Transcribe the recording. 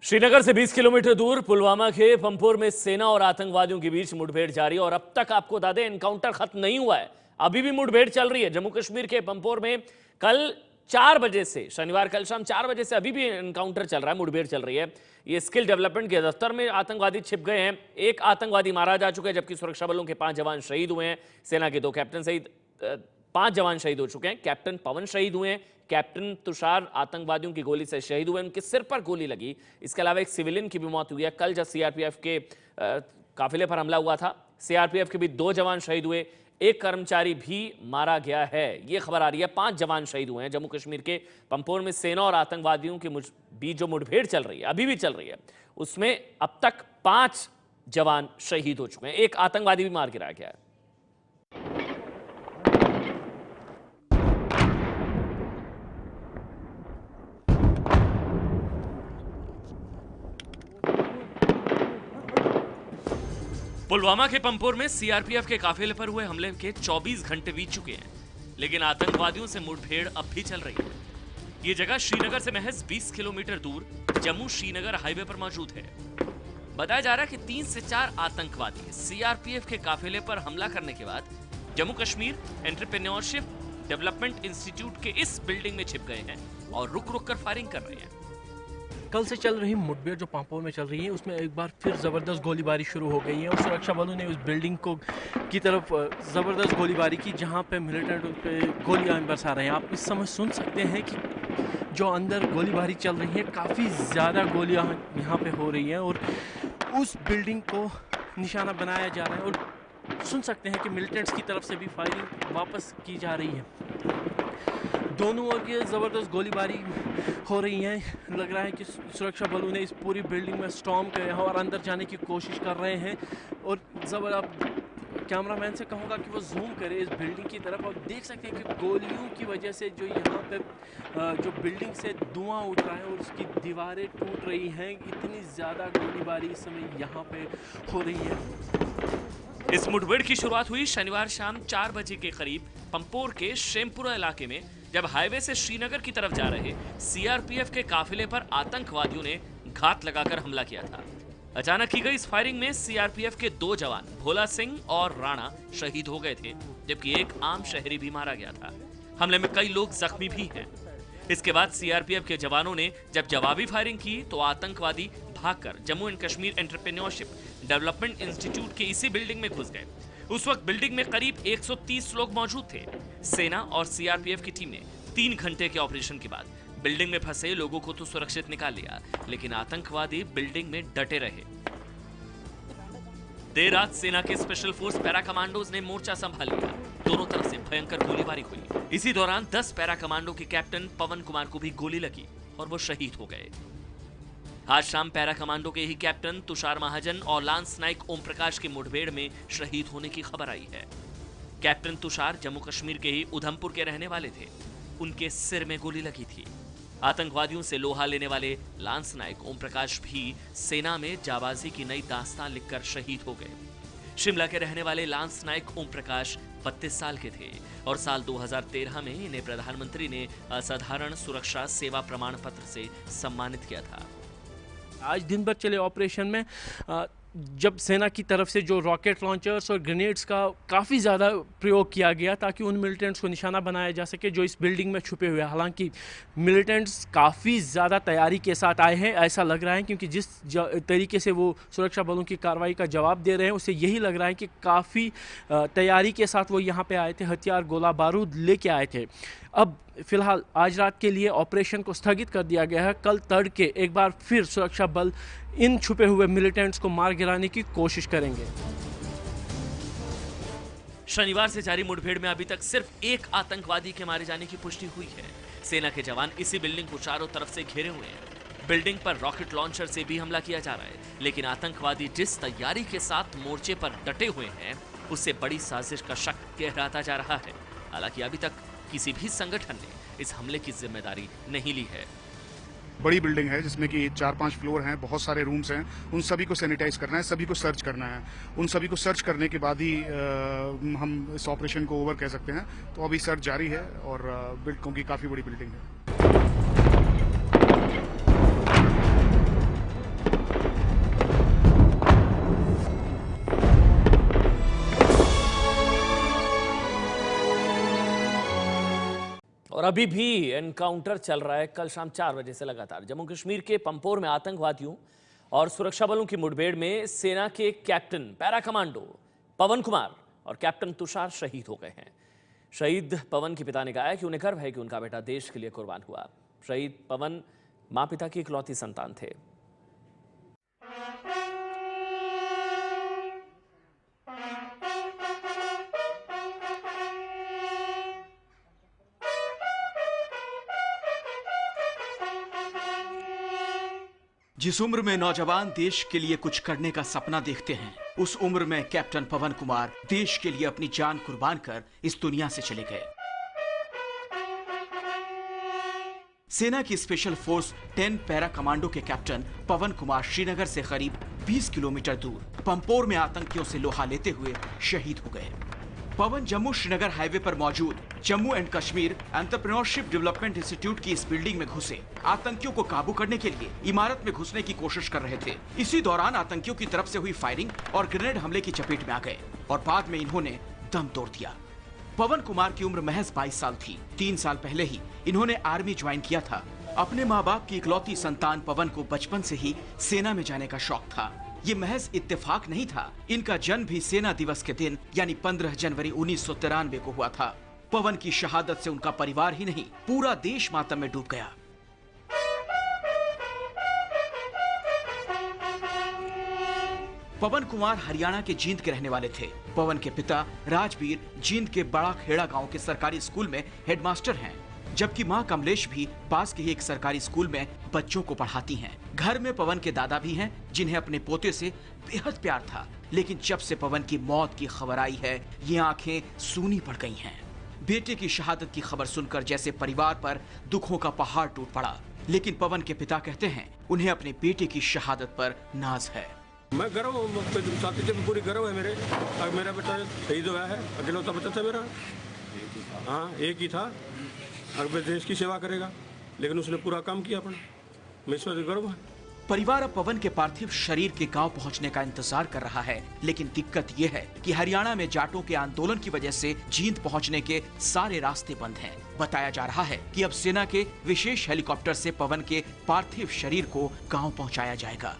श्रीनगर से 20 किलोमीटर दूर पुलवामा के पंपोर में सेना और आतंकवादियों के बीच मुठभेड़ जारी और अब तक आपको बता दें एनकाउंटर खत्म नहीं हुआ है। अभी भी मुठभेड़ चल रही है। जम्मू कश्मीर के पंपोर में कल 4 बजे से, शनिवार कल शाम 4 बजे से अभी भी एनकाउंटर चल रहा है, मुठभेड़ चल रही है। ये स्किल डेवलपमेंट के दफ्तर में आतंकवादी छिप गए हैं। एक आतंकवादी मारा जा चुका है, जबकि सुरक्षा बलों के 5 जवान शहीद हुए हैं। सेना के 2 कैप्टन सहित 5 जवान शहीद हो चुके हैं। कैप्टन पवन शहीद हुए हैं। कैप्टन तुषार आतंकवादियों की गोली से शहीद हुए, उनके सिर पर गोली लगी। इसके अलावा एक सिविलियन की भी मौत हुई है। कल जब सीआरपीएफ के काफिले पर हमला हुआ था, सीआरपीएफ के भी 2 जवान शहीद हुए, एक कर्मचारी भी मारा गया है। यह खबर आ रही है 5 जवान शहीद हुए हैं। जम्मू कश्मीर के पंपोर में सेना और आतंकवादियों के बीच जो मुठभेड़ चल रही है, अभी भी चल रही है, उसमें अब तक 5 जवान शहीद हो चुके हैं। एक आतंकवादी भी मार गिराया गया है। पुलवामा के पंपोर में सीआरपीएफ के काफिले पर हुए हमले के 24 घंटे बीत चुके हैं, लेकिन आतंकवादियों से मुठभेड़ अब भी चल रही है। ये जगह श्रीनगर से महज 20 किलोमीटर दूर जम्मू श्रीनगर हाईवे पर मौजूद है। बताया जा रहा है कि 3 से 4 आतंकवादी सीआरपीएफ के काफिले पर हमला करने के बाद Jammu Kashmir entrepreneurship development institute के इस बिल्डिंग में छिप गए हैं और रुक रुक कर फायरिंग कर रहे हैं। कल से चल रही मुठभेड़ जो पंपोर में चल रही है, उसमें एक बार फिर ज़बरदस्त गोलीबारी शुरू हो गई है और सुरक्षा बलों ने उस बिल्डिंग की तरफ ज़बरदस्त गोलीबारी की, जहां पे मिलिटेंट उन पे गोलियां बरसा रहे हैं। आप इस समय सुन सकते हैं कि जो अंदर गोलीबारी चल रही है, काफ़ी ज़्यादा गोलियां यहाँ पे हो रही हैं और उस बिल्डिंग को निशाना बनाया जा रहा है और सुन सकते हैं कि मिलिटेंट्स की तरफ से भी फायरिंग वापस की जा रही है। दोनों ओर की ज़बरदस्त गोलीबारी हो रही है। लग रहा है कि सुरक्षा बलों ने इस पूरी बिल्डिंग में स्टॉर्म किया है और अंदर जाने की कोशिश कर रहे हैं। और कैमरामैन से कहूँगा कि वो जूम करे इस बिल्डिंग की तरफ और देख सकते हैं कि गोलियों की वजह से जो यहाँ पे जो बिल्डिंग से धुआं उठ रहा है और उसकी दीवारें टूट रही हैं। इतनी ज़्यादा गोलीबारी इस समय यहाँ पे हो रही है। इस मुठभेड़ की शुरुआत हुई शनिवार शाम 4 बजे के करीब पंपोर के शेमपुरा इलाके में, जब हाईवे से श्रीनगर की तरफ जा रहे सीआरपीएफ के काफिले पर आतंकवादियों ने घात लगाकर हमला किया था। अचानक की गई इस फायरिंग में सीआरपीएफ के 2 जवान भोला सिंह और राणा शहीद हो गए थे, जबकि एक आम शहरी भी मारा गया था। हमले में कई लोग जख्मी भी हैं। इसके बाद सीआरपीएफ के जवानों ने जब जवाबी फायरिंग की तो आतंकवादी भागकर Jammu and Kashmir entrepreneurship development institute के इसी बिल्डिंग में घुस गए। उस वक्त बिल्डिंग में करीब 130 लोग मौजूद थे। सेना और सीआरपीएफ की टीम ने 3 घंटे के ऑपरेशन के बाद बिल्डिंग में फंसे लोगों को तो सुरक्षित निकाल लिया, लेकिन आतंकवादी बिल्डिंग में डटे रहे। देर रात सेना के स्पेशल फोर्स पैरा कमांडोज ने मोर्चा संभाल लिया। दोनों तरफ से भयंकर गोलीबारी हुई। इसी दौरान 10 पैरा कमांडो के कैप्टन पवन कुमार को भी गोली लगी और वो शहीद हो गए। आज शाम पैरा कमांडो के ही कैप्टन तुषार महाजन और लांस नाइक ओम प्रकाश की मुठभेड़ में शहीद होने की खबर आई है। कैप्टन तुषार जम्मू कश्मीर के ही उधमपुर के रहने वाले थे। उनके सिर में गोली लगी थी। आतंकवादियों से लोहा लेने वाले लांस नाइक ओम प्रकाश भी सेना में जाबाजी की नई दास्तान लिखकर शहीद हो गए। शिमला के रहने वाले लांस नाइक ओम प्रकाश 32 साल के थे और साल 2013 में इन्हें प्रधानमंत्री ने असाधारण सुरक्षा सेवा प्रमाण पत्र से सम्मानित किया था। आज दिन भर चले ऑपरेशन में जब सेना की तरफ से जो रॉकेट लॉन्चर्स और ग्रेनेड्स का काफ़ी ज़्यादा प्रयोग किया गया ताकि उन मिलिटेंट्स को निशाना बनाया जा सके जो इस बिल्डिंग में छुपे हुए हैं। हालांकि मिलिटेंट्स काफ़ी ज़्यादा तैयारी के साथ आए हैं, ऐसा लग रहा है, क्योंकि जिस तरीके से वो सुरक्षा बलों की कार्रवाई का जवाब दे रहे हैं उससे यही लग रहा है कि काफ़ी तैयारी के साथ वो यहाँ पे आए थे, हथियार गोला बारूद लेके आए थे। अब फिलहाल आज रात के लिए ऑपरेशन को स्थगित कर दिया गया है। कल तड़के एक बार फिर सुरक्षा बल इन छुपे हुए मिलिटेंट्स को मार गिराने की कोशिश करेंगे। शनिवार से जारी मुठभेड़ में अभी तक सिर्फ एक आतंकवादी के मारे जाने की पुष्टि हुई है। सेना के जवान इसी बिल्डिंग को चारों तरफ से घेरे हुए हैं। बिल्डिंग पर रॉकेट लॉन्चर से भी हमला किया जा रहा है, लेकिन आतंकवादी जिस तैयारी के साथ मोर्चे पर डटे हुए हैं उससे बड़ी साजिश का शक गहराता जा रहा है। हालांकि अभी तक किसी भी संगठन ने इस हमले की जिम्मेदारी नहीं ली है। बड़ी बिल्डिंग है जिसमें कि 4-5 फ्लोर हैं, बहुत सारे रूम्स हैं, उन सभी को सैनिटाइज करना है, सभी को सर्च करना है। उन सभी को सर्च करने के बाद ही हम इस ऑपरेशन को ओवर कह सकते हैं। तो अभी सर्च जारी है और क्योंकि काफ़ी बड़ी बिल्डिंग है। अभी भी एनकाउंटर चल रहा है कल शाम 4 बजे से लगातार। जम्मू कश्मीर के पंपोर में आतंकवादियों और सुरक्षा बलों की मुठभेड़ में सेना के कैप्टन पैरा कमांडो पवन कुमार और कैप्टन तुषार शहीद हो गए हैं। शहीद पवन के पिता ने कहा है कि उन्हें गर्व है कि उनका बेटा देश के लिए कुर्बान हुआ। शहीद पवन मां पिता की इकलौती संतान थे। जिस उम्र में नौजवान देश के लिए कुछ करने का सपना देखते हैं, उस उम्र में कैप्टन पवन कुमार देश के लिए अपनी जान कुर्बान कर इस दुनिया से चले गए। सेना की स्पेशल फोर्स 10 पैरा कमांडो के कैप्टन पवन कुमार श्रीनगर से करीब 20 किलोमीटर दूर पंपोर में आतंकियों से लोहा लेते हुए शहीद हो गए। पवन जम्मू श्रीनगर हाईवे पर मौजूद Jammu and Kashmir entrepreneurship development institute की इस बिल्डिंग में घुसे आतंकियों को काबू करने के लिए इमारत में घुसने की कोशिश कर रहे थे। इसी दौरान आतंकियों की तरफ से हुई फायरिंग और ग्रेनेड हमले की चपेट में आ गए और बाद में इन्होंने दम तोड़ दिया। पवन कुमार की उम्र महज 22 साल थी। 3 साल पहले ही इन्होंने आर्मी ज्वाइन किया था। अपने माँ बाप की इकलौती संतान पवन को बचपन से ही सेना में जाने का शौक था। ये महज इत्तेफाक नहीं था, इनका जन्म भी सेना दिवस के दिन यानी 15 जनवरी 1993 को हुआ था। पवन की शहादत से उनका परिवार ही नहीं, पूरा देश मातम में डूब गया। पवन कुमार हरियाणा के जींद के रहने वाले थे। पवन के पिता राजवीर जींद के बड़ा खेड़ा गांव के सरकारी स्कूल में हेडमास्टर हैं, जबकि मां कमलेश भी पास के ही एक सरकारी स्कूल में बच्चों को पढ़ाती हैं। घर में पवन के दादा भी हैं, जिन्हें अपने पोते से बेहद प्यार था। लेकिन जब से पवन की मौत की खबर आई है, ये आंखें सूनी पड़ गई हैं। बेटे की शहादत की खबर सुनकर जैसे परिवार पर दुखों का पहाड़ टूट पड़ा। लेकिन पवन के पिता कहते हैं उन्हें अपने बेटे की शहादत पर नाज है। मैं गर्व पूरी गर्व है मेरे। अब मेरा बेटा शहीद हुआ है, अकेलौता बच्चा था मेरा। हाँ, एक ही था। अगर देश की सेवा करेगा, लेकिन उसने पूरा काम किया अपना। मैं इस पर गर्व है। परिवार अब पवन के पार्थिव शरीर के गांव पहुंचने का इंतजार कर रहा है। लेकिन दिक्कत यह है कि हरियाणा में जाटों के आंदोलन की वजह से जींद पहुंचने के सारे रास्ते बंद हैं। बताया जा रहा है कि अब सेना के विशेष हेलीकॉप्टर से पवन के पार्थिव शरीर को गांव पहुंचाया जाएगा।